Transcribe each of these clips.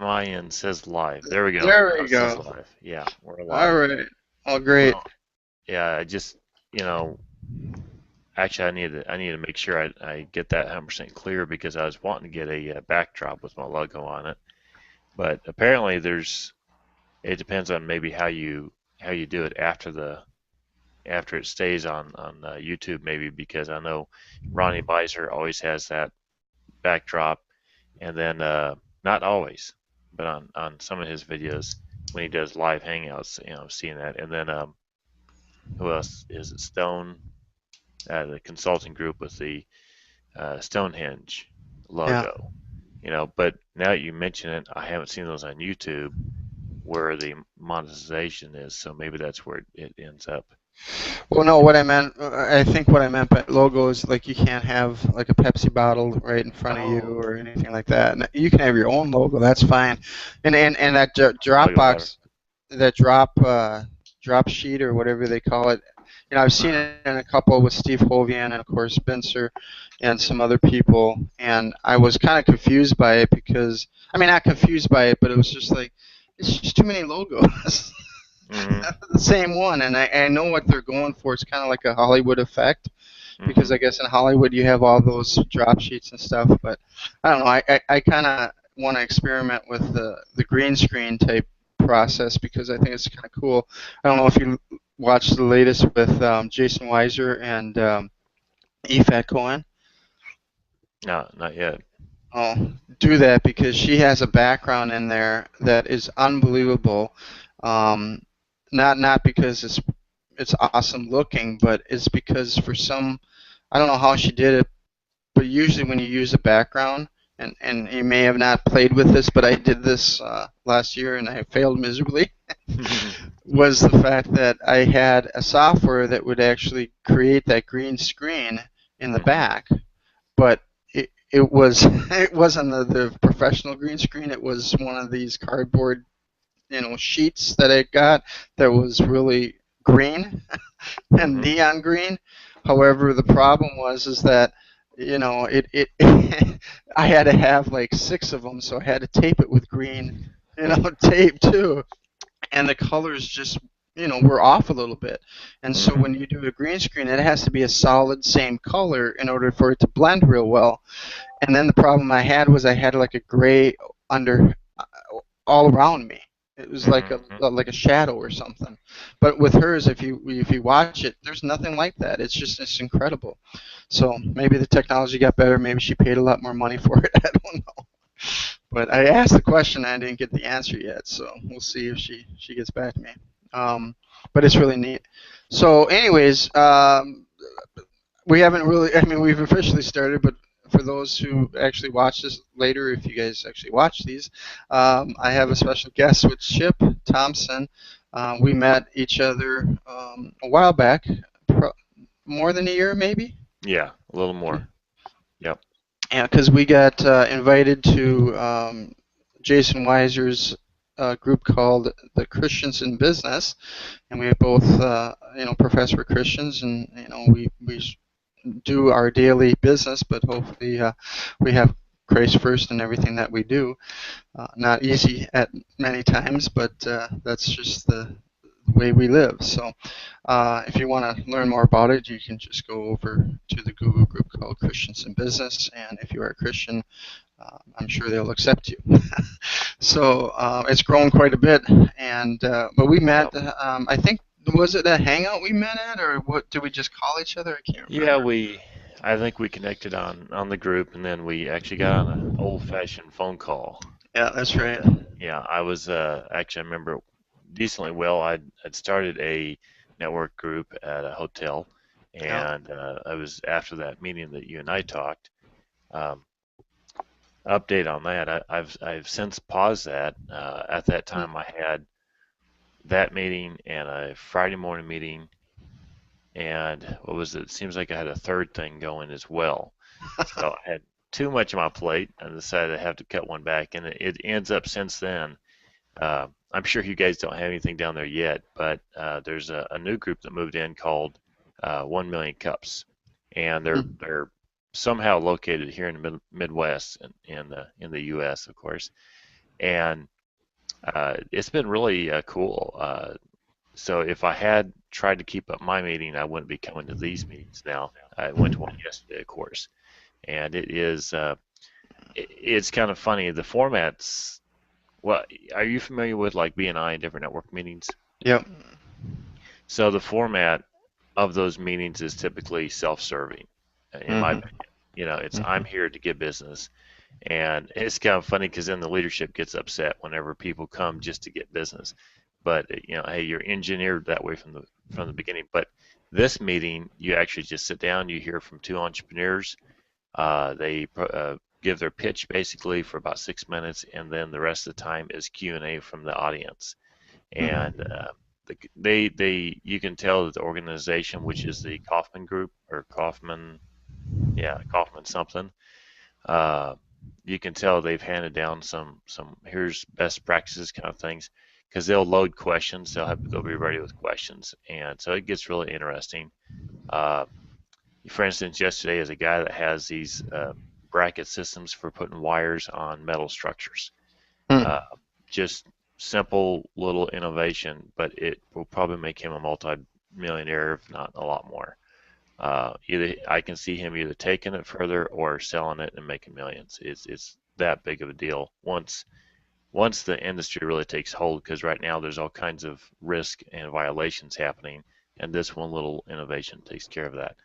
my end says live. There we go. There Now we it says go. live. Yeah, we're All live. right. Oh, great. Well, yeah, I just, you know, actually, I need to make sure I get that 100% clear because I was wanting to get a backdrop with my logo on it. But apparently, it depends on maybe how you do it after it stays on YouTube maybe because I know Ronnie Beiser always has that backdrop and then not always, but on some of his videos when he does live hangouts, I'm seeing that. And then who else is it? Stone, the consulting group with the Stonehenge Yeah. logo. But now that you mention it, I haven't seen those on YouTube where the monetization is, so maybe that's where it ends up. Well, no, what I meant, I think what I meant by logo is like you can't have like a Pepsi bottle right in front of you Oh, or anything like that. And you can have your own logo, that's fine. And that logo better. Dropbox, that drop sheet or whatever they call it. I've seen Uh-huh. it in a couple with Steve Hovian and of course Spencer and some other people, and I was kind of confused by it because I mean not confused by it, but it was just like it's just too many logos. Mhm. The same one, and I know what they're going for. It's kind of like a Hollywood effect because Mhm. I guess in Hollywood you have all those drop sheets and stuff. But I don't know. I kind of want to experiment with the green screen type process because I think it's kind of cool. I don't know if you watched the latest with Jason Weiser and Efat Cohen. No, not yet. Oh, do that because she has a background in there that is unbelievable. Um, not because it's awesome looking, but it's because for some I don't know how she did it, but usually when you use a background, and you may have not played with this, but I did this last year and I failed miserably, was the fact that I had a software that would actually create that green screen in the Mhm. back, but it was it wasn't the professional green screen. It was one of these cardboard sheets that I got that was really green and Mhm. neon green. However, the problem was is that it I had to have like six of them, so I had to tape it with green tape too, and the colors just were off a little bit. And so Mhm. when you do a green screen, it has to be a solid same color in order for it to blend real well. And then the problem I had was I had like a gray under all around me. It was like Mhm. a shadow or something. But with hers, if you watch it, there's nothing like that. It's incredible. So maybe the technology got better. Maybe she paid a lot more money for it. I don't know. But I asked the question, and I didn't get the answer yet. So we'll see if she gets back to me. But it's really neat. So, anyways, we haven't really. I mean, we've officially started, but for those who actually watch this later, if you guys actually watch these, I have a special guest with Chip Thompson. We met each other a while back, more than a year maybe. Yeah, a little more. Yep. Yeah, because we got invited to Jason Weiser's group called the Christians in Business, and we both, profess we're Christians, and we do our daily business, but hopefully we have Christ first in everything that we do. Not easy at many times, but that's just the way we live. So if you want to learn more about it, you can just go over to the Google group called Christians in Business, and if you are a Christian, I'm sure they'll accept you. So it's grown quite a bit, and but we met. Yep. I think was it a hangout we met at, or what? Did we just call each other? I can't Yeah, remember. I think we connected on the group, and then we actually got on an old-fashioned phone call. Yeah, that's And right. yeah, I was actually I remember decently well. I'd started a network group at a hotel, Yeah. and I was after that meeting that you and I talked. Um, Update on that. I've since paused that. At that time, I had that meeting and a Friday morning meeting, and what was it? Seems like I had a third thing going as well. So I had too much on my plate. I decided I have to cut one back, and it ends up since then. I'm sure you guys don't have anything down there yet, but there's a new group that moved in called 1 Million Cups, and they're somehow located here in the Midwest in the U.S. of course, and it's been really cool. So if I had tried to keep up my meeting, I wouldn't be coming to these meetings now. I went to one yesterday, of course, and it's kind of funny. The formats. Well, are you familiar with like BNI and different network meetings? Yep. So the format of those meetings is typically self-serving, in my Mm-hmm. opinion. You know, it's Mm-hmm. I'm here to get business, and it's kind of funny because then the leadership gets upset whenever people come just to get business. But you know, hey, you're engineered that way from the beginning. But this meeting, you actually just sit down, you hear from two entrepreneurs. They give their pitch basically for about 6 minutes, and then the rest of the time is Q&A from the audience. And Mm-hmm. they you can tell that the organization, which is the Kaufman Group or Kaufman, yeah, Kaufman something, uh, you can tell they've handed down some here's best practices kind of things because they'll load questions. They'll be ready with questions, and so it gets really interesting. Uh, for instance, yesterday is a guy that has these bracket systems for putting wires on metal structures. Uh, Mm-hmm. just simple little innovation, but it will probably make him a multi-millionaire, if not a lot more. Either I can see him either taking it further or selling it and making millions. It's that big of a deal once the industry really takes hold. Because right now there's all kinds of risk and violations happening, and this one little innovation takes care of that.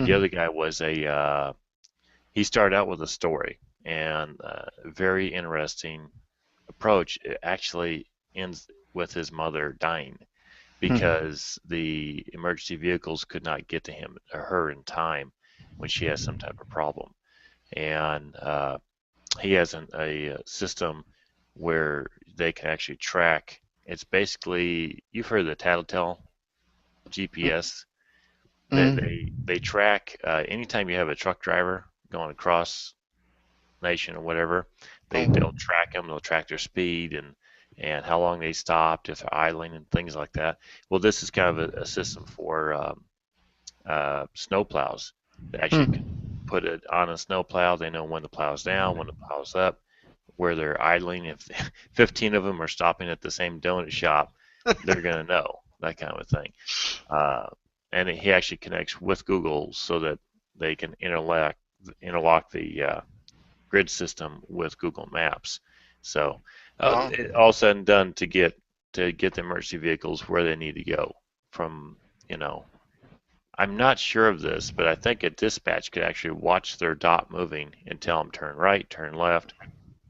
The other guy was he started out with a story and a very interesting approach. It actually ends with his mother dying Mm-hmm. because the emergency vehicles could not get to him or her in time when she has some type of problem. And he has a system where they can actually track. It's basically you've heard of the Tattletale GPS. They track anytime you have a truck driver going across nation or whatever. They'll Mm-hmm. track them. They'll track their speed and how long they stopped, if they're idling and things like that. Well, this is kind of a system for snow plows. They actually can put it on a snow plow. They know when the plow's down, when the plow's up, where they're idling. If 15 of them are stopping at the same donut shop, they're going to know that kind of a thing. Uh, and he actually connects with Google so that they can interlock the grid system with Google Maps. So Wow. all said and done to get the emergency vehicles where they need to go from, you know, I'm not sure of this, but I think a dispatch could actually watch their dot moving and tell them turn right, turn left,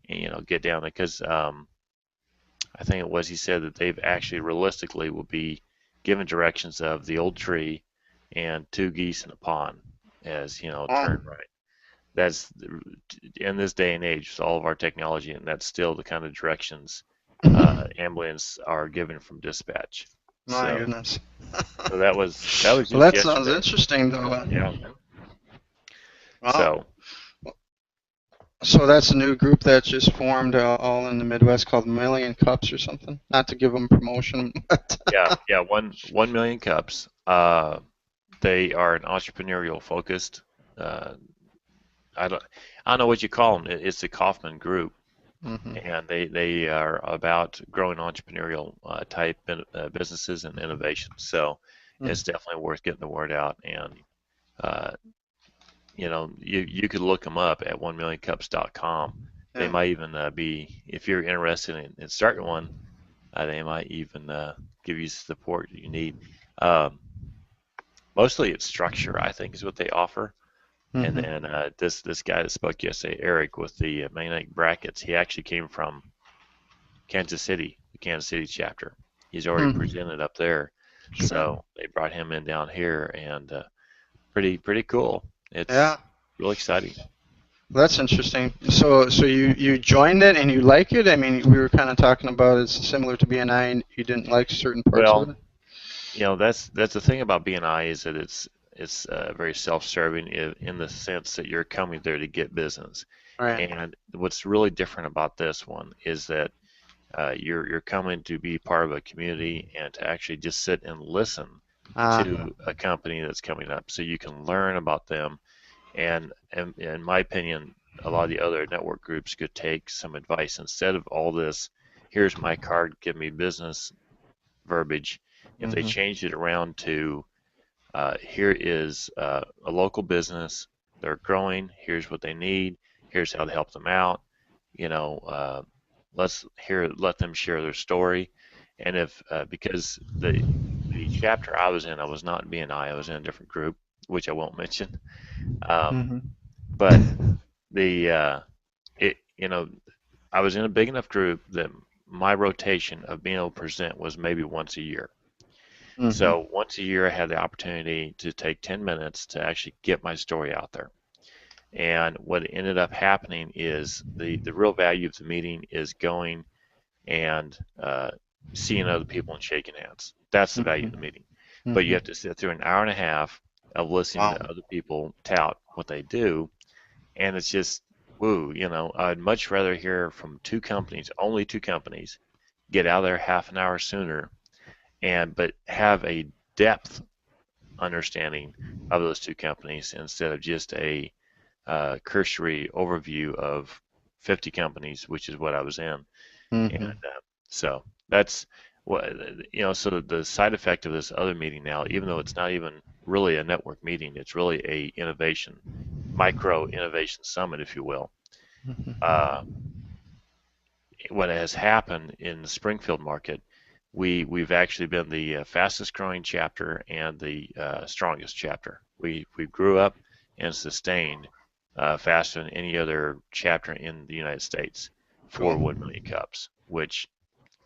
and you know get down there because I think it was he said that they've actually realistically will be given directions of the old tree and two geese in a pond as you know Wow. turn right. That's in this day and age with all of our technology, and that's still the kind of directions ambulance are given from dispatch. My So, goodness. that was Well, just that sounds yesterday. interesting, though. Yeah. Wow. So So that's a new group that just formed all in the Midwest called Million Cups or something. Not to give them promotion, but yeah, 1 million cups. They are an entrepreneurial focused. Uh, I don't know what you call them. It's the Kaufman Group, hmm and they are about growing entrepreneurial type businesses and innovations. So it's definitely worth getting the word out. And uh, you know, you could look them up at 1millioncups.com. They yeah. might even be, if you're interested in starting one, they might even give you support you need. Um, Mostly it's structure, I think, is what they offer. And hmm then this guy that spoke yesterday, Eric, with the magnetic brackets, he actually came from Kansas City, the Kansas City chapter. He's already Hmm. presented up there, Sure. so they brought him in down here, and pretty cool. It's Yeah. really exciting. That's interesting. So you joined it and you like it? I mean, we were kind of talking about it's similar to BNI and you didn't like certain parts of Well, it. you know that's the thing about BNI is that it's very self-serving in the sense that you're coming there to get business. Right. And what's really different about this one is that you're coming to be part of a community and to actually just sit and listen Ah. to a company that's coming up, so you can learn about them. And in my opinion, a lot of the other network groups could take some advice instead of all this, here's my card, give me business verbiage. If they Hmm. changed it around to here is a local business, they're growing, here's what they need, here's how to help them out, you know, let them share their story. And if because the chapter I was in, I was not in BNI, I was in a different group, which I won't mention. Um, Hmm. but the I was in a big enough group that my rotation of being able to present was maybe once a year. Hmm. So once a year, I had the opportunity to take 10 minutes to actually get my story out there. And what ended up happening is the real value of the meeting is going and seeing other people and shaking hands. That's the value of the Hmm. meeting. But you Hmm. have to sit through an hour and a half of listening Wow. to other people tout what they do, and it's just woo. I'd much rather hear from two companies, only two companies, get out of there half an hour sooner, and but have a depth understanding of those two companies instead of just a cursory overview of 50 companies, which is what I was in. And Hmm. so that's what, so the side effect of this other meeting now, even though it's not even really a network meeting, it's really a innovation, micro innovation summit, if you will. Uh, what has happened in the Springfield market, we've actually been the fastest growing chapter and the strongest chapter. We grew up and sustained faster than any other chapter in the United States for Cool. 1 million cups, which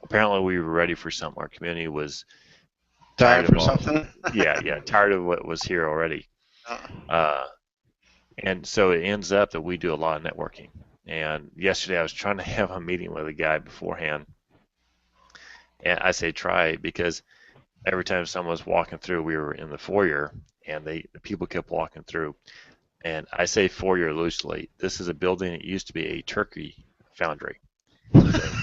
apparently we were ready for something. Our community was Dying tired of for all, something. yeah, tired of what was here already. Uh, Uh, and so it ends up that we do a lot of networking. And yesterday I was trying to have a meeting with a guy beforehand, and I say try because every time someone was walking through, we were in the foyer, and the people kept walking through. And I say foyer loosely. This is a building that used to be a turkey foundry. So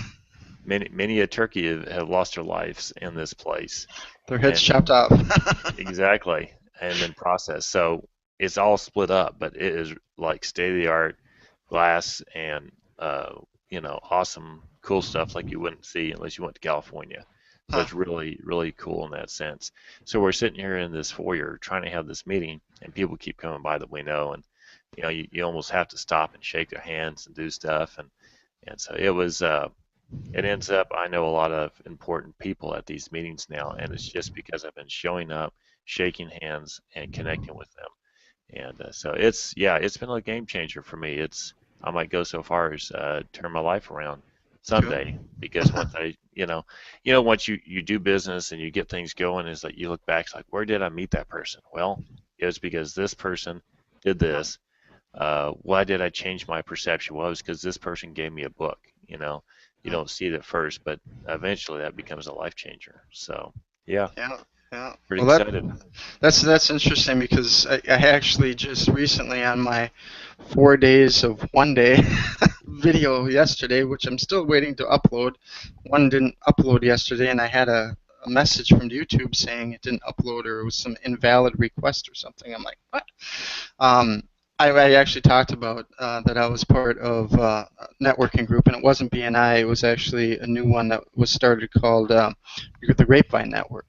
many a turkey have lost their lives in this place, their heads and chopped off. exactly, and then processed. So it's all split up, but it is like state of the art glass and awesome, cool stuff like you wouldn't see unless you went to California. So Huh. it's really, really cool in that sense. So we're sitting here in this foyer trying to have this meeting, and people keep coming by that we know, and you almost have to stop and shake their hands and do stuff, and so it was. It ends up I know a lot of important people at these meetings now, and it's just because I've been showing up, shaking hands, and connecting with them. And so it's been a game changer for me. I might go so far as turn my life around Cool. someday because once once you do business and you get things going, it's like you look back, it's like where did I meet that person? Well, it was because this person did this. Why did I change my perception? Well, it was because this person gave me a book. You don't see it at first, but eventually that becomes a life changer. So yeah, Yeah, yeah. pretty Well, excited. that's interesting because I actually just recently on my 4 days of one day video yesterday, which I'm still waiting to upload. One didn't upload yesterday, and I had a message from YouTube saying it didn't upload or it was some invalid request or something. I'm like, what? Um, I actually talked about that I was part of a networking group, and it wasn't BNI. It was actually a new one that was started called the Grapevine Network,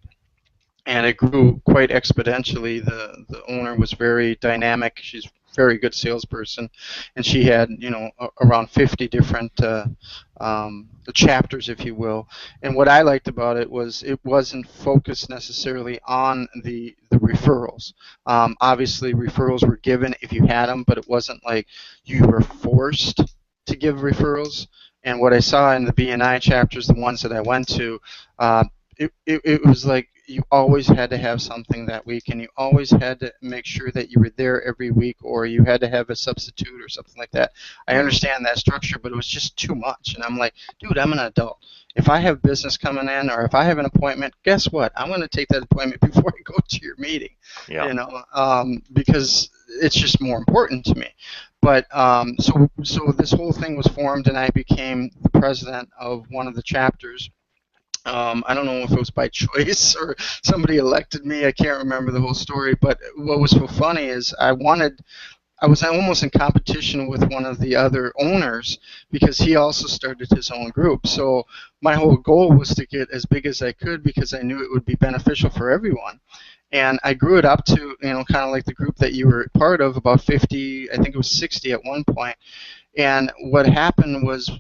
and it grew quite exponentially. The owner was very dynamic. She's a very good salesperson, and she had around 50 different chapters, if you will. And what I liked about it was it wasn't focused necessarily on the referrals. Obviously, referrals were given if you had them, but it wasn't like you were forced to give referrals. And what I saw in the BNI chapters, the ones that I went to, uh, it was like you always had to have something that week, and you always had to make sure that you were there every week, or you had to have a substitute or something like that. I Hmm. understand that structure, but it was just too much. And I'm like, dude, I'm an adult. If I have business coming in, or if I have an appointment, guess what? I'm going to take that appointment before I go to your meeting, Yeah. because it's just more important to me. But so this whole thing was formed, and I became the president of one of the chapters. I don't know if it was by choice or somebody elected me. I can't remember the whole story. But what was so funny is I was almost in competition with one of the other owners because he also started his own group. So my whole goal was to get as big as I could because I knew it would be beneficial for everyone. And I grew it up to, kind of like the group that you were part of, about 50, I think it was 60 at one point. And what happened was,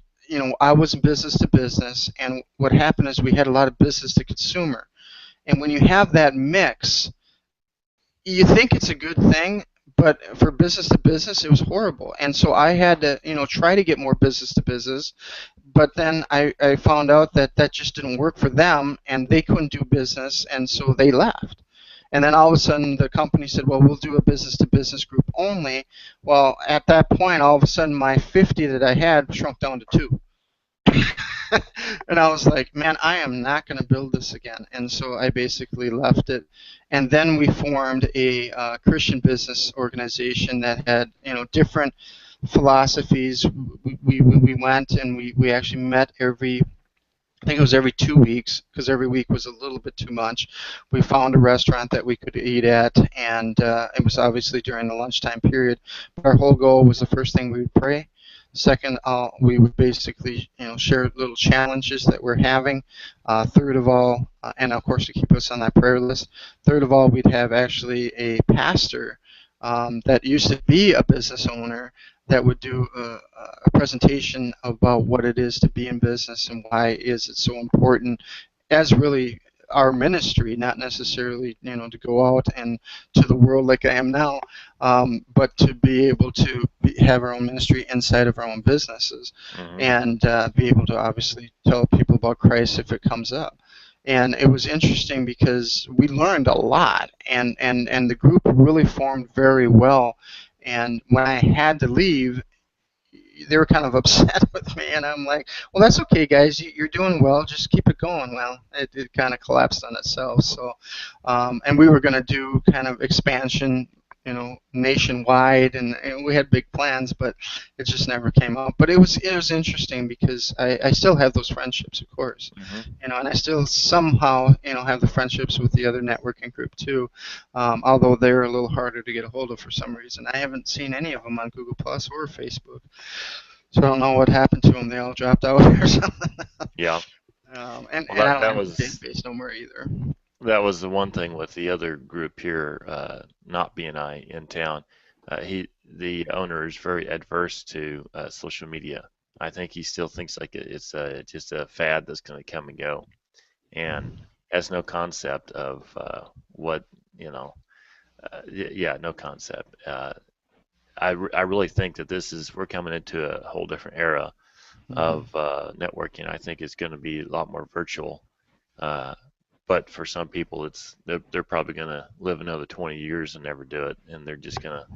I was business to business, and what happened is we had a lot of business to consumer. And when you have that mix, you think it's a good thing, but for business to business, it was horrible. And so I had to, try to get more business to business, but then I found out that that just didn't work for them, and they couldn't do business, and so they left. And then all of a sudden, the company said, well, we'll do a business to business group only. Well, at that point, all of a sudden, my 50 that I had shrunk down to 2. And I was like, man, I am not going to build this again. And so I basically left it. And then we formed a Christian business organization that had, different philosophies. We went and we actually met I think it was every 2 weeks, because every week was a little bit too much. We found a restaurant that we could eat at, and it was obviously during the lunchtime period. But our whole goal was, the first thing we would pray. Second, we would basically, share little challenges that we're having. Third of all, and of course to keep us on that prayer list. Third of all, we'd have actually a pastor that used to be a business owner that would do a presentation about what it is to be in business and why is it so important as really our ministry, not necessarily, to go out and to the world like I am now, but to be able to have our own ministry inside of our own businesses, and be able to obviously tell people about Christ if it comes up. And it was interesting because we learned a lot, and the group really formed very well. And when I had to leave, they were kind of upset with me, and I'm like, well, that's okay, guys. You're doing well. Just keep it going. Well, it kind of collapsed on itself. So, and we were going to do kind of expansion, nationwide, and we had big plans, but it just never came out. But it was interesting because I still have those friendships, of course, and I still somehow, have the friendships with the other networking group too, although they're a little harder to get a hold of for some reason. I haven't seen any of them on Google Plus or Facebook, so I don't know what happened to them. They all dropped out or something. Yeah. And Well, I don't that have a was database no more either. that was the one thing with the other group here, not BNI in town. The owner is very adverse to social media. I think he still thinks like it's just a fad that's going to come and go, and has no concept of what yeah, no concept. I really think that we're coming into a whole different era of networking. I think it's going to be a lot more virtual. But for some people, they're probably going to live another 20 years and never do it, and they're just going to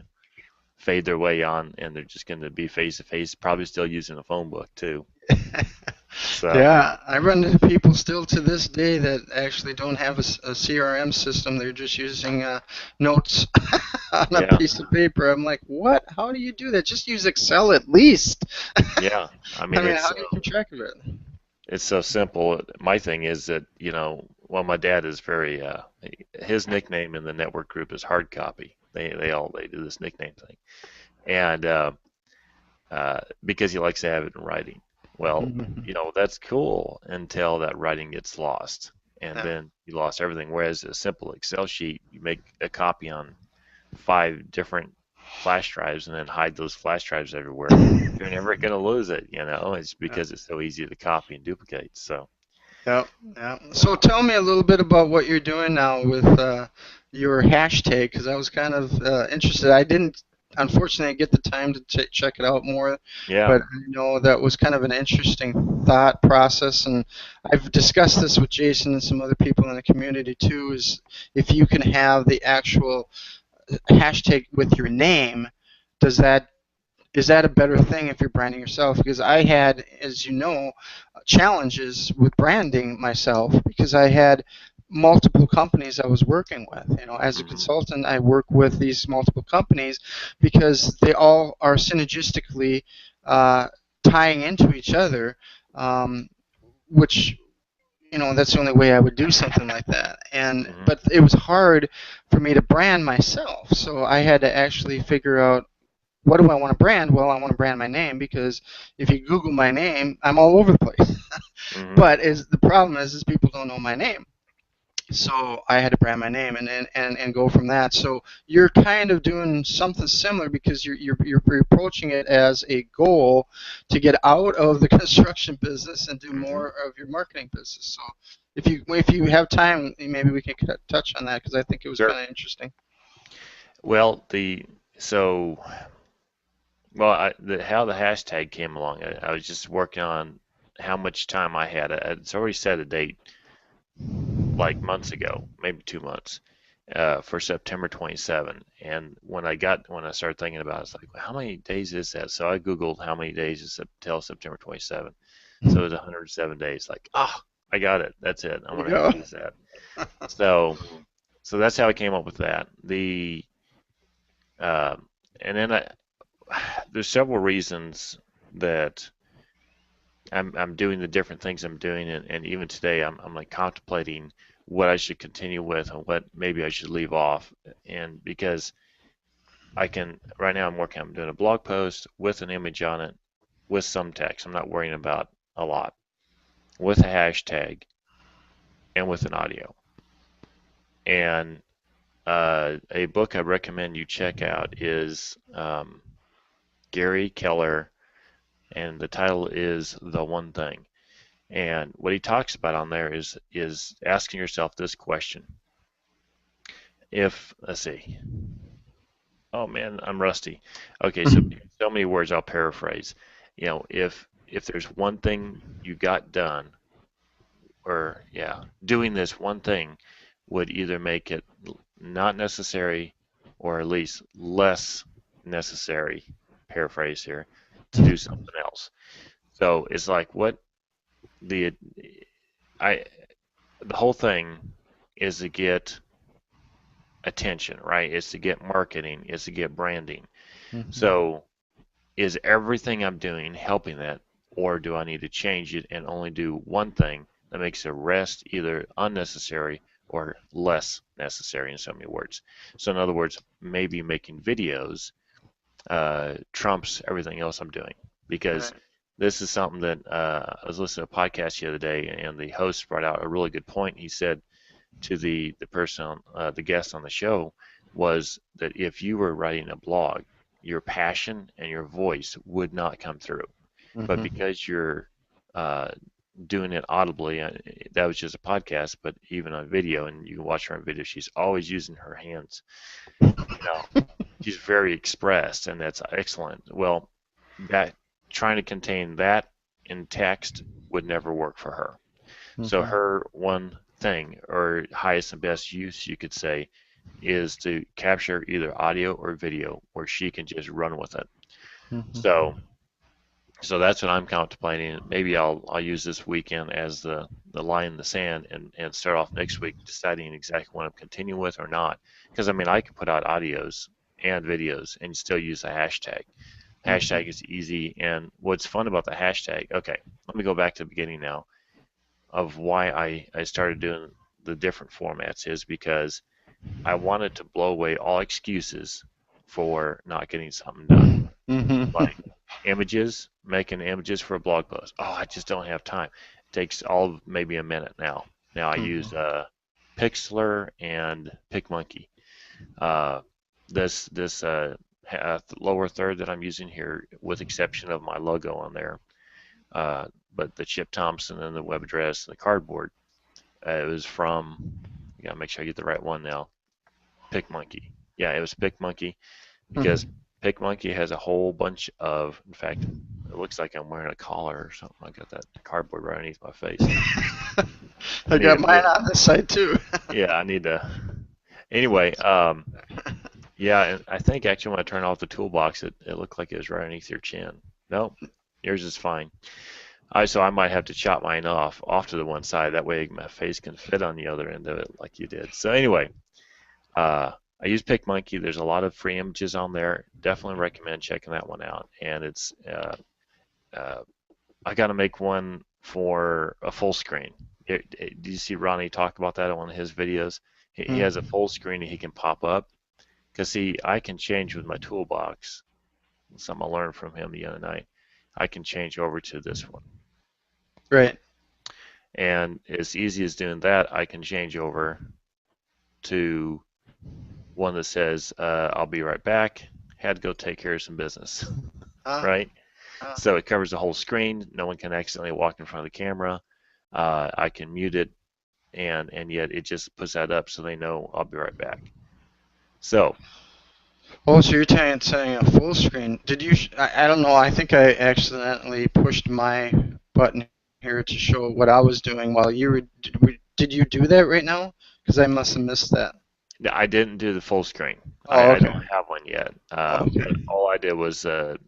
fade their way on, and they're just going to be face to face, probably still using a phone book too. So Yeah, I run into people still to this day that actually don't have a CRM system. They're just using notes on a yeah, piece of paper. I'm like, what? How do you do that? Just use Excel at least. yeah. I I mean, mean, how do you keep track of it? it's so simple. My thing is that well, my dad is very his nickname in the network group is hard copy. They do this nickname thing, and because he likes to have it in writing. Well, that's cool until that writing gets lost, and Yeah. then you lost everything. Whereas a simple Excel sheet, you make a copy on 5 different flash drives and then hide those flash drives everywhere. You're never going to lose it, It's because it's so easy to copy and duplicate. So, Yeah, yeah. So tell me a little bit about what you're doing now with your hashtag, because I was kind of interested. I didn't, unfortunately, get the time to check it out more, yeah. but I know that was kind of an interesting thought process, and I've discussed this with Jason and some other people in the community too, is if you can have the actual hashtag with your name, does that is that a better thing if you're branding yourself? Because I had, as you know, challenges with branding myself because I had multiple companies I was working with. As a consultant, I work with these multiple companies because they all are synergistically tying into each other, which that's the only way I would do something like that. But it was hard for me to brand myself, so I had to actually figure out what do I want to brand? Well, I want to brand my name because if you Google my name, I'm all over the place. Hmm. But the problem is people don't know my name. So I had to brand my name and go from that. So you're kind of doing something similar because you're approaching it as a goal to get out of the construction business and do Hmm. more of your marketing business. So if you have time, maybe we can touch on that because I think it was Sure. kind of interesting. Well, so well, how the hashtag came along. I was just working on how much time I had. It's already set a date like months ago, maybe 2 months, for September 27. And when I started thinking about it, it's like, well, how many days is that? So I Googled how many days is till September 27. So it was 107 days. Like, I got it. That's it. I'm There you gonna go. use that. So, so that's how I came up with that. Um, and then there's several reasons that I'm doing the different things I'm doing, and even today I'm like contemplating what I should continue with and what maybe I should leave off. And because I can right now I'm doing a blog post with an image on it with some text. I'm not worrying about a lot with a hashtag and with an audio. And a book I recommend you check out is Gary Keller, and the title is The One Thing. And what he talks about on there is asking yourself this question. If let's see. Oh man, I'm rusty. Okay, so so many words I'll paraphrase. If there's one thing you got done, or yeah, doing this one thing would either make it not necessary or at least less necessary, paraphrase here, to do something else. So it's like what the I the whole thing is to get attention, right? It's to get marketing, it's to get branding. Mhm. So is everything I'm doing helping that, or do I need to change it and only do one thing that makes the rest either unnecessary or less necessary in so many words? So in other words, maybe making videos trumps everything else I'm doing because Right. this is something that I was listening to a podcast the other day, and the host brought out a really good point. He said to the person, the guest on the show, was that if you were writing a blog, your passion and your voice would not come through. But Mhm. because you're uh, doing it audibly, that was just a podcast, but even on video, and you can watch her on video, she's always using her hands. You know, she's very expressed, and that's excellent. Well, that trying to contain that in text would never work for her. So Mhm. her one thing, or highest and best use, you could say, is to capture either audio or video where she can just run with it. Mhm. So so that's what I'm contemplating. Maybe I'll use this weekend as the line in the sand and start off next week deciding exactly what I'm continuing with or not. Because I mean I can put out audios and videos and still use a hashtag. Hashtag Mhm. is easy, and what's fun about the hashtag, okay, let me go back to the beginning now of why I started doing the different formats is because I wanted to blow away all excuses for not getting something done. Mhm. Like images, making images for a blog post. Oh, I just don't have time. It takes all of maybe a minute now. Now I use Mhm. Pixlr and PicMonkey. Uh, this lower third that I'm using here, with exception of my logo on there, but the Chip Thompson and the web address and the cardboard, it was from. You gotta make sure I get the right one now. PicMonkey. Yeah, it was PicMonkey because Mhm. PicMonkey has a whole bunch of. In fact, it looks like I'm wearing a collar or something. I got that cardboard right underneath my face. I I need got to mine move. on this side too. Yeah, I need to. Anyway, yeah, and I think actually when I turned off the toolbox, it looked like it was right underneath your chin. No, yours is fine. So I might have to chop mine off to the one side. That way my face can fit on the other end of it like you did. So anyway, Uh, I use PicMonkey. There's a lot of free images on there. Definitely recommend checking that one out. And uh, I got to make one for a full screen. Did you see Ronnie talk about that on one of his videos? He has a Mhm. full screen that he can pop up. Because see, I can change with my toolbox something I learned from him the other night. I can change over to this one. Right. And as easy as doing that, I can change over to one that says, I'll be right back. Had to go take care of some business, right? So it covers the whole screen. No one can accidentally walk in front of the camera. I can mute it, and yet it just puts that up so they know I'll be right back. So. Oh, so you're saying a full screen. Did you? I don't know. I think I accidentally pushed my button here to show what I was doing while you were. Did you do that right now? Because I must have missed that. I didn't do the full screen. Oh, okay. I don't have one yet. Okay. But all I did was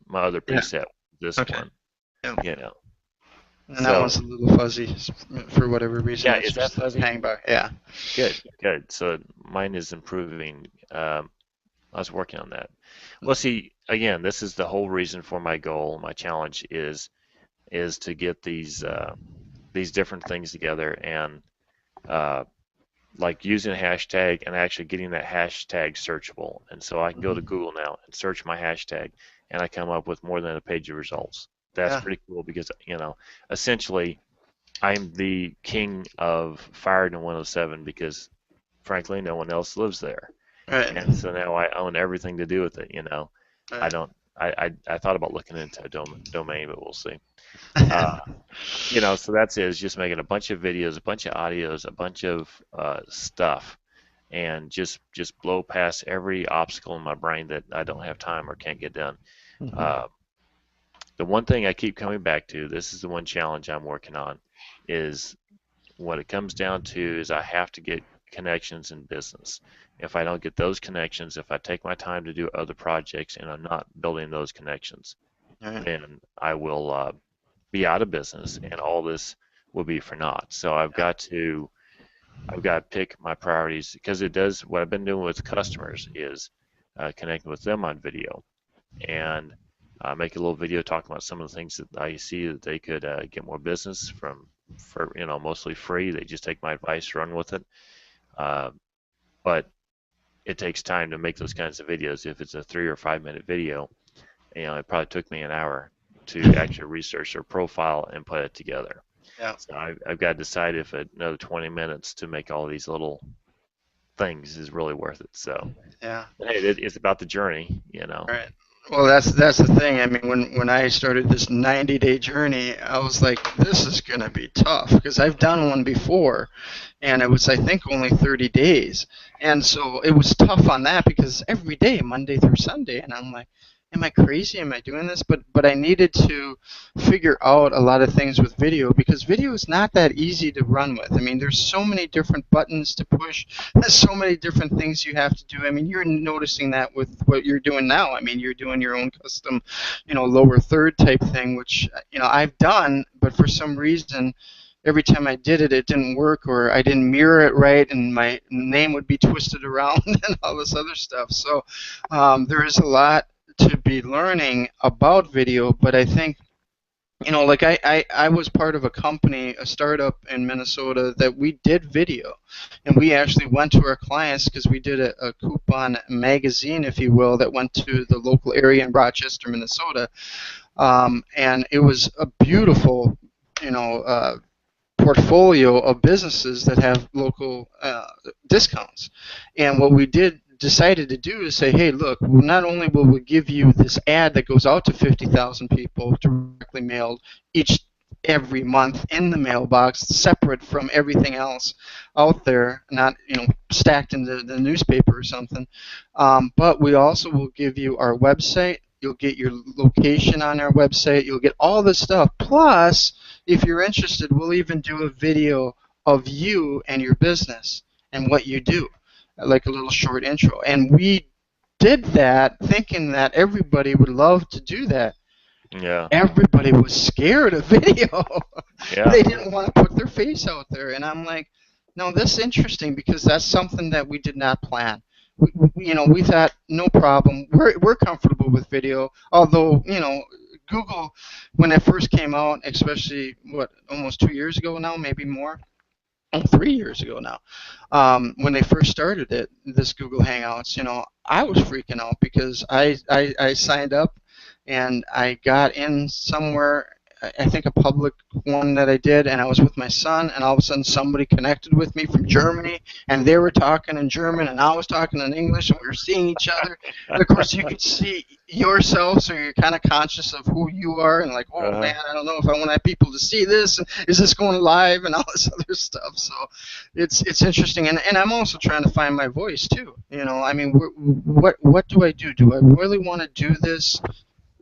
my other preset, this Okay. one. Yeah. You know. And that one's a little fuzzy for whatever reason. Yeah, is that fuzzy? Hang by. Yeah. Good. So mine is improving. I was working on that. Well, see, again, this is the whole reason for my goal. My challenge is to get these different things together and like using a hashtag and actually getting that hashtag searchable. And so I can go to Google now and search my hashtag, and I come up with more than a page of results. That's pretty cool because, essentially, I'm the king of Fired in 107 because, frankly, no one else lives there. Right. And so now I own everything to do with it, Right. I don't. I thought about looking into a domain, but we'll see. So that's it. Is just making a bunch of videos, a bunch of audios, a bunch of stuff, and just blow past every obstacle in my brain that I don't have time or can't get done. The one thing I keep coming back to, this is the one challenge I'm working on, is what it comes down to is I have to get connections in business. If I don't get those connections, if I take my time to do other projects and I'm not building those connections, then I will be out of business and all this will be for naught. So I've got to pick my priorities because it does what I've been doing with customers is connecting with them on video and make a little video talking about some of the things that I see that they could get more business for mostly free. They just take my advice, run with it. But it takes time to make those kinds of videos. If it's a 3 or 5 minute video, it probably took me an hour to actually research their profile and put it together. Yeah. So I've got to decide if another 20 minutes to make all these little things is really worth it. So yeah, hey, it's about the journey, Right. Well, that's the thing. I mean, when I started this 90-day journey, I was like, this is gonna be tough because I've done one before, and it was I think only 30 days, and so it was tough on that because every day, Monday through Sunday, and I'm like, am I crazy? Am I doing this? But I needed to figure out a lot of things with video because video is not that easy to run with. I mean, there's so many different buttons to push. There's so many different things you have to do. I mean, you're noticing that with what you're doing now. I mean, you're doing your own custom, lower third type thing, which, I've done, but for some reason, every time I did it, it didn't work, or I didn't mirror it right, and my name would be twisted around and all this other stuff. So there is a lot to be learning about video, but I think, like I was part of a company, a startup in Minnesota that we did video, and we actually went to our clients because we did a coupon magazine, if you will, that went to the local area in Rochester, Minnesota, and it was a beautiful, portfolio of businesses that have local discounts. And what we decided to do is say, hey, look, not only will we give you this ad that goes out to 50,000 people directly mailed every month in the mailbox, separate from everything else out there, not stacked in the newspaper or something, but we also will give you our website. You'll get your location on our website. You'll get all this stuff. Plus, if you're interested, we'll even do a video of you and your business and what you do, like a little short intro. And we did that thinking that everybody would love to do that. Yeah. Everybody was scared of video. Yeah. They didn't want to put their face out there. And I'm like, no, this is interesting because that's something that we did not plan. We thought, no problem. We're comfortable with video, although, Google, when it first came out, especially, almost 2 years ago now, maybe more, 3 years ago now, when they first started this Google Hangouts, I was freaking out because I signed up and I got in somewhere. I think a public one that I did, and I was with my son, and all of a sudden somebody connected with me from Germany, and they were talking in German, and I was talking in English, and we were seeing each other. And of course, you could see yourself, so you're kind of conscious of who you are, and like, oh Uh-huh. man, I don't know if I want people to see this, and is this going live, and all this other stuff. So it's interesting, and I'm also trying to find my voice too. I mean, what do I do? Do I really want to do this?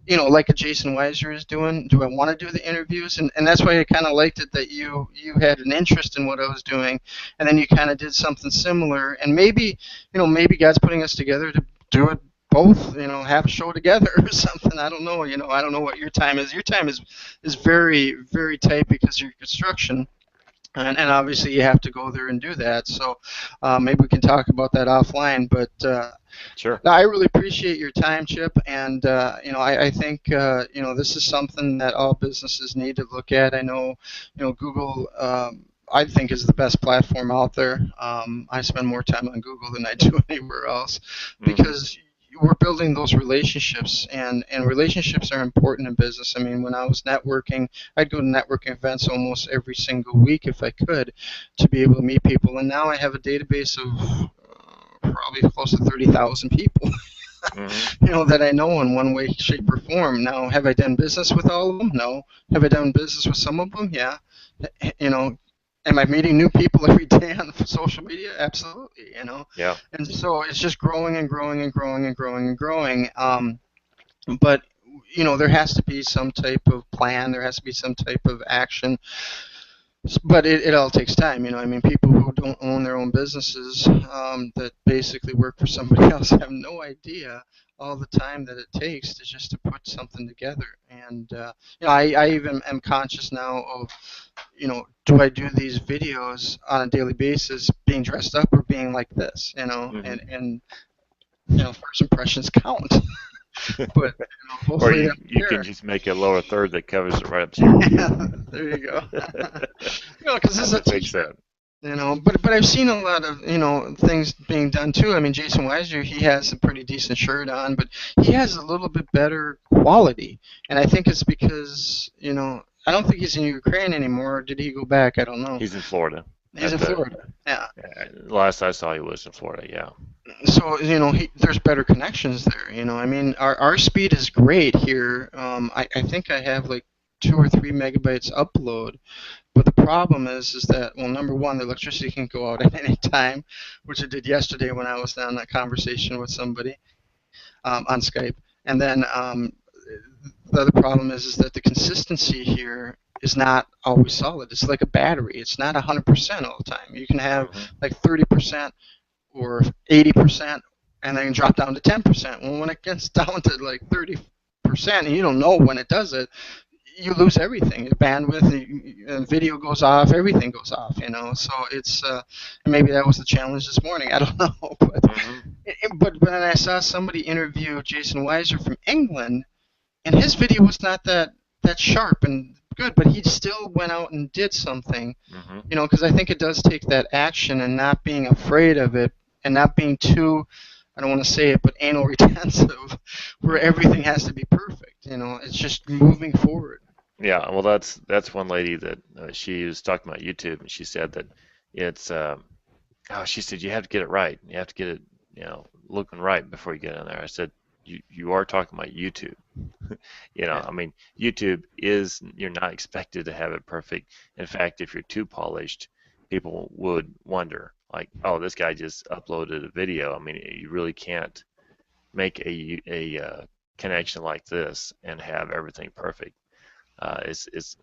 Like a Jason Weiser is doing? Do I want to do the interviews? And that's why I kind of liked it that you had an interest in what I was doing, and then you kind of did something similar. And maybe God's putting us together to do it both. Have a show together or something. I don't know. I don't know what your time is. Your time is very very tight because of your construction. And obviously you have to go there and do that. So maybe we can talk about that offline. But Sure. no, I really appreciate your time, Chip, and I think this is something that all businesses need to look at. I know, Google. I think is the best platform out there. I spend more time on Google than I do anywhere else Hmm. because we're building those relationships, and relationships are important in business. I mean, when I was networking, I'd go to networking events almost every single week if I could, to be able to meet people. And now I have a database of probably close to 30,000 people, Hmm. that I know in one way, shape, or form. Now, have I done business with all of them? No. Have I done business with some of them? Yeah. You know, am I meeting new people every day on social media? Absolutely. Yeah. And so it's just growing and growing and growing and growing and growing. But there has to be some type of plan. There has to be some type of action. But it all takes time. I mean, people who don't own their own businesses, that basically work for somebody else, have no idea all the time that it takes to just to put something together. And I even am conscious now of, do I do these videos on a daily basis, being dressed up or being like this? Hmm. And first impressions count. But Or hopefully you they're can just make a lower third that covers it right up to your ear. there. There you go. Because this Have is a to fix teacher. that. But I've seen a lot of things being done too. I mean, Jason Weiser, he has a pretty decent shirt on, but he has a little bit better quality, and I think it's because I don't think he's in Ukraine anymore. Did he go back? I don't know. He's in Florida. He's At in the Florida. Yeah. last I saw, he was in Florida. Yeah. So there's better connections there. I mean, our speed is great here. I think I have like 2 or 3 megabytes upload. But the problem is that, well, number one, the electricity can go out at any time, which it did yesterday when I was on a conversation with somebody on Skype. And then the other problem is that the consistency here is not always solid. It's like a battery. It's not 100% all the time. You can have Hmm. like 30% or 80%, and then drop down to 10%. Well, when it gets down to like 30%, and you don't know when it does it, you lose everything. Your bandwidth, video goes off, everything goes off. So it's maybe that was the challenge this morning. I don't know, Hmm. but when I saw somebody interview Jason Weiser from England, and his video was not that sharp and good, but he still went out and did something. Hmm. Because I think it does take that action and not being afraid of it and not being too, I don't want to say it, but anal retentive, where Hmm. everything has to be perfect. It's just moving forward. Yeah. Well, that's one lady that she was talking about YouTube, and she said that it's oh, she said you have to get it right. You have to get it, looking right before you get in there. I said you are talking about YouTube. Yeah. I mean, YouTube is, you're not expected to have it perfect. In fact, if you're too polished, people would wonder, like, oh, this guy just uploaded a video. I mean, you really can't make a connection like this and have everything perfect. It's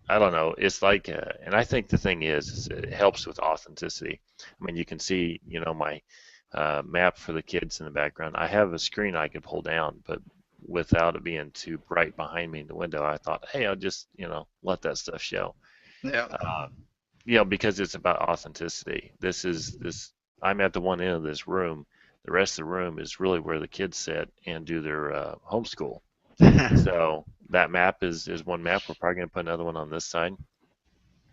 I don't know. It's like, and I think the thing is it helps with authenticity. I mean, you can see, my map for the kids in the background. I have a screen I can pull down, but without it being too bright behind me in the window, I thought, hey, I'll just, let that stuff show. Yeah. Uh, because it's about authenticity. This. I'm at the one end of this room. The rest of the room is really where the kids sit and do their homeschool. So that map is one map. We're probably going to put another one on this side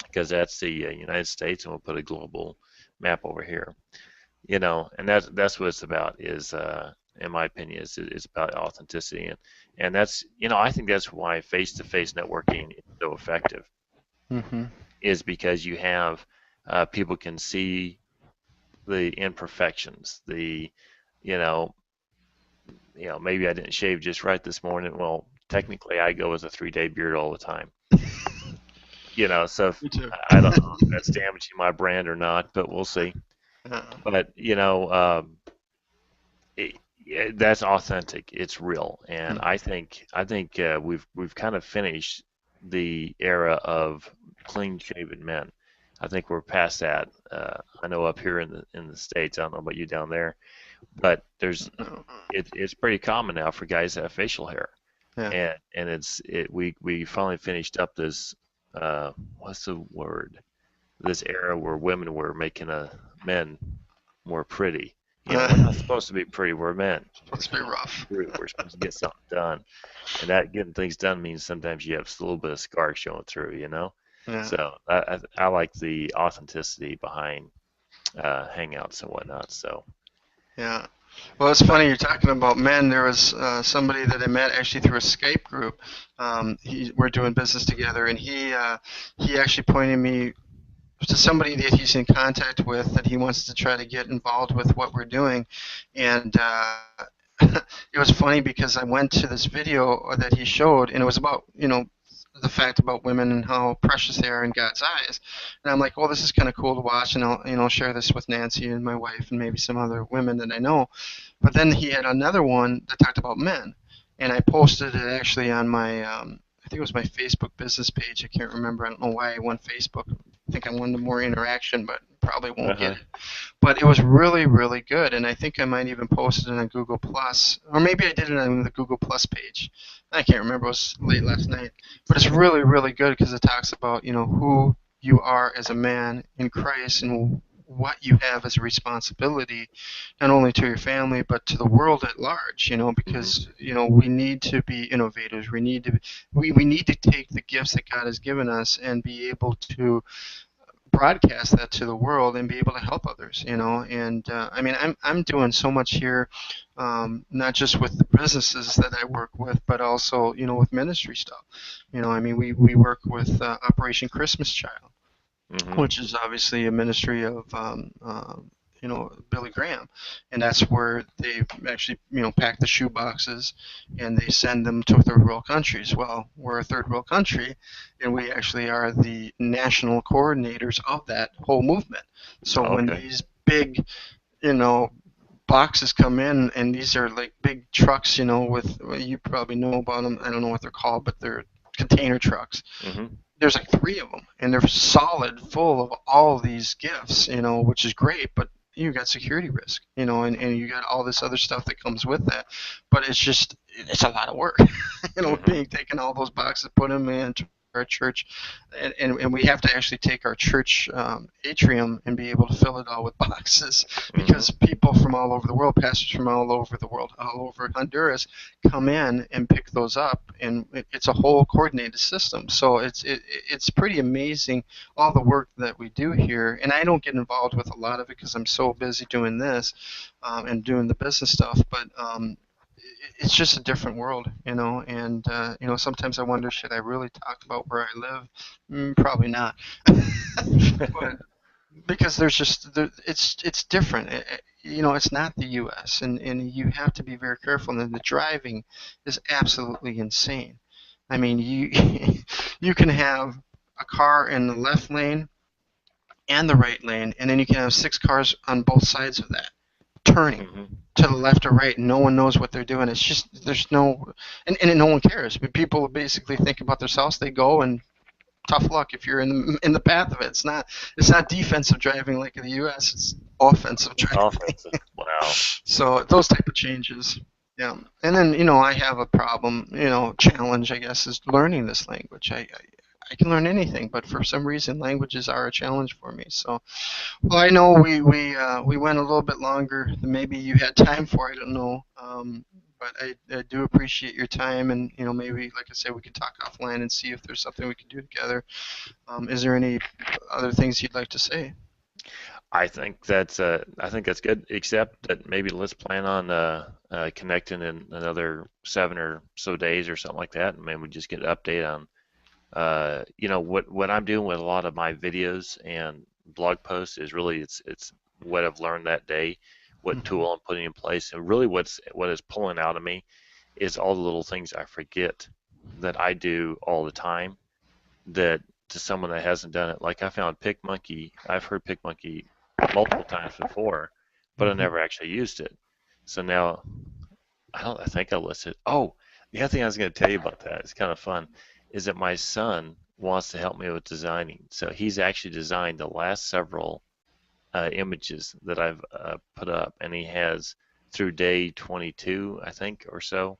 because that's the United States, and we'll put a global map over here. And that's what it's about is in my opinion, is about authenticity, and that's I think that's why face-to-face networking is so effective, Hmm. is because you have people can see the imperfections, the you know maybe I didn't shave just right this morning. Well, technically I go with a 3-day beard all the time. So Me too. I don't know if that's damaging my brand or not, but we'll see. Uh, But that's authentic. It's real, and I think we've kind of finished the era of clean-shaven men. I think we're past that. I know up here in the States, I don't know about you down there, but it's pretty common now for guys to have facial hair, yeah. and we finally finished up this what's the word? This era where women were making men more pretty. We're not Uh, supposed to be pretty. We're men. We're let's be supposed to rough. be brute. We're supposed to get something done, and that getting things done means sometimes you have a little bit of scar showing through. Yeah. So I like the authenticity behind hangouts and whatnot. So Yeah. Well, it's funny you're talking about men. There was somebody that I met actually through a Skype group. We're doing business together, and he actually pointed me to somebody that he's in contact with that he wants to try to get involved with what we're doing. And it was funny because I went to this video that he showed, and it was about the fact about women and how precious they are in God's eyes. And I'm like, well, this is kind of cool to watch, and I'll share this with Nancy and my wife and maybe some other women that I know. But then he had another one that talked about men, and I posted it actually on my I think it was my Facebook business page. I can't remember. I don't know why I went Facebook. I think I wanted more interaction, but probably won't get uh-huh. it. But it was really, really good, and I think I might even post it on Google Plus, or maybe I did it on the Google Plus page. I can't remember. It was late last night, but it's really, really good because it talks about who you are as a man in Christ and what you have as a responsibility, not only to your family but to the world at large. Hmm. Because we need to be innovators. We need to take the gifts that God has given us and be able to broadcast that to the world and be able to help others. And I mean, I'm doing so much here, not just with the businesses that I work with, but also with ministry stuff. I mean, we work with Operation Christmas Child, Hmm. which is obviously a ministry of Billy Graham, and that's where they actually pack the shoe boxes and they send them to third world countries. Well, we're a third world country, and we actually are the national coordinators of that whole movement. So when Okay. these big you know boxes come in, and these are like big trucks, with you probably know about them. I don't know what they're called, but they're container trucks. Hmm. There's like three of them, and they're solid, full of all these gifts, which is great. But you got security risk, and you got all this other stuff that comes with that. But it's a lot of work, Hmm. being taking all those boxes, put them into our church, and we have to actually take our church atrium and be able to fill it all with boxes Hmm. because people from all over the world, pastors from all over the world, all over Honduras, come in and pick those up, and it's a whole coordinated system. So it's pretty amazing all the work that we do here, and I don't get involved with a lot of it because I'm so busy doing this and doing the business stuff. But it's just a different world, and sometimes I wonder, should I really talk about where I live? Probably not. But because it's different. It's not the U.S. and you have to be very careful. And the driving is absolutely insane. I mean, you you can have a car in the left lane and the right lane, and then you can have six cars on both sides of that turning Hmm. to the left or right, and no one knows what they're doing. It's just there's no, and no one cares. But people basically think about themselves. They go, and tough luck if you're in the path of it. It's not defensive driving like in the U.S. It's offensive driving. Offensive. Wow. So those type of changes. Yeah, and then I have a problem, challenge I guess is learning this language. I can learn anything, but for some reason languages are a challenge for me. So, well, I know we went a little bit longer than maybe you had time for. I don't know, but I do appreciate your time, and maybe like I said, we could talk offline and see if there's something we can do together. Is there any other things you'd like to say? I think that's good. Except that maybe let's plan on connecting in another 7 or so days or something like that, and maybe we just get an update on what I'm doing with a lot of my videos and blog posts is really it's what I've learned that day, what Mhm. tool I'm putting in place, and really what is pulling out of me is all the little things I forget that I do all the time that to someone that hasn't done it. Like I found PicMonkey. I've heard PicMonkey multiple times before, but I Mhm. never actually used it. So now I think I listed. Oh, the other thing I was going to tell you about that, it's kind of fun, is that my son wants to help me with designing. So he's actually designed the last several images that I've put up, and he has through day 22, I think, or so.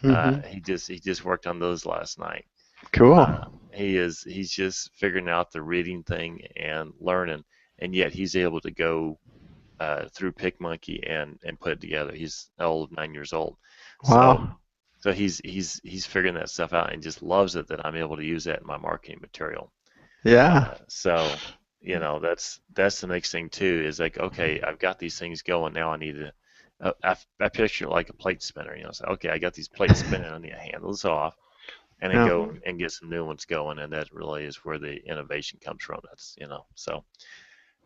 Mhm. He just worked on those last night. Cool. He's just figuring out the reading thing and learning, and yet he's able to go through PicMonkey and put it together. He's old, 9 years old, so Wow. he's figuring that stuff out and just loves it that I'm able to use that in my marketing material. Yeah. So that's the next thing too is like okay, I've got these things going now. I need to I picture it like a plate spinner. So okay, I got these plates spinning. I need to handle this off and then Yeah. go and get some new ones going, and that really is where the innovation comes from. So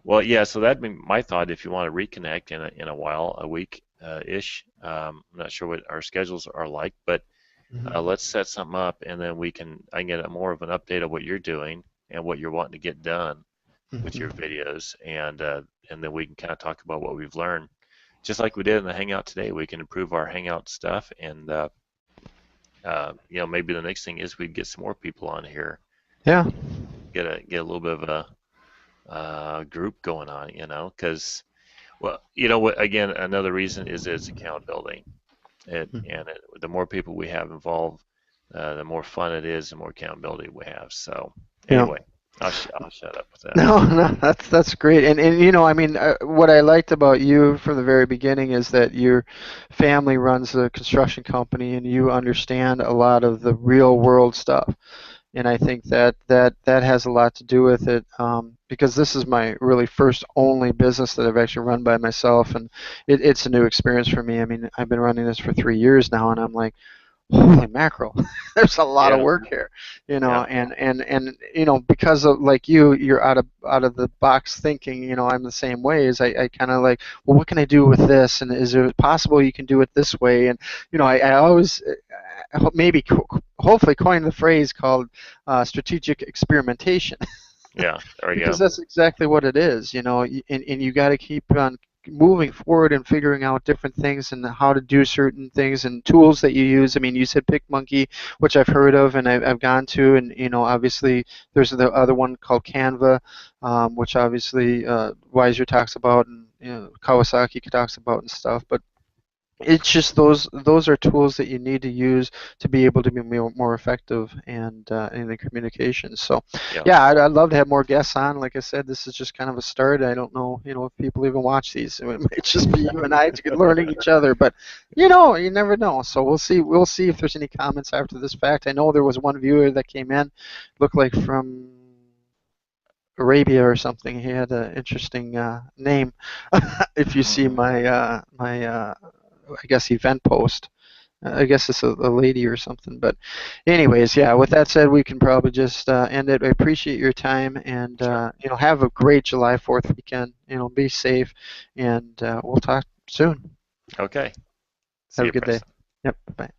well, yeah. So that'd be my thought. If you want to reconnect in a while, a week ish. I'm not sure what our schedules are like, but Mhm. let's set something up, and then I can get more of an update of what you're doing and what you're wanting to get done with your Mhm. videos, and then we can kind of talk about what we've learned, just like we did in the Hangout today. We can improve our Hangout stuff, and maybe the next thing is we get some more people on here Yeah. and get a little bit of a group going on, because well, you know what? Again, another reason is it's accountability. The more people we have involved, the more fun it is, the more accountability we have. So Yeah. anyway, I'll shut up with that. No, no, that's great. And I mean, what I liked about you from the very beginning is that your family runs a construction company and you understand a lot of the real world stuff. And I think that has a lot to do with it, because this is my really first only business that I've actually run by myself, and it's a new experience for me. I mean, I've been running this for 3 years now, and I'm like, holy mackerel, there's a lot of Yeah, work here, yeah, and because of like you're out of the box thinking. I'm the same way. Is I kind of like, well, what can I do with this, and is it possible you can do it this way? And I always maybe hopefully coined the phrase called strategic experimentation. yeah. There we Because go. that's exactly what it is, and you got to keep on moving forward and figuring out different things and how to do certain things and tools that you use. I mean, you said PicMonkey, which I've heard of and I've gone to, and obviously there's the other one called Canva, which obviously Weiser talks about and Kawasaki talks about and stuff. But it's just those are tools that you need to use to be able to be more effective and in the communications. So, Yeah. yeah, I'd love to have more guests on. Like I said, this is just kind of a start. I don't know, if people even watch these. It might just be you and I learning each other, but you never know. So we'll see. We'll see if there's any comments after this fact. I know there was one viewer that came in, looked like from Arabia or something. He had an interesting name. If you see Hmm. my I guess event post. I guess it's a lady or something. But anyways, yeah, with that said, we can probably just end it. I appreciate your time and Sure. have a great July 4th weekend. Be safe and we'll talk soon. Okay. See Have a you, good day. Preston. Yep. Bye.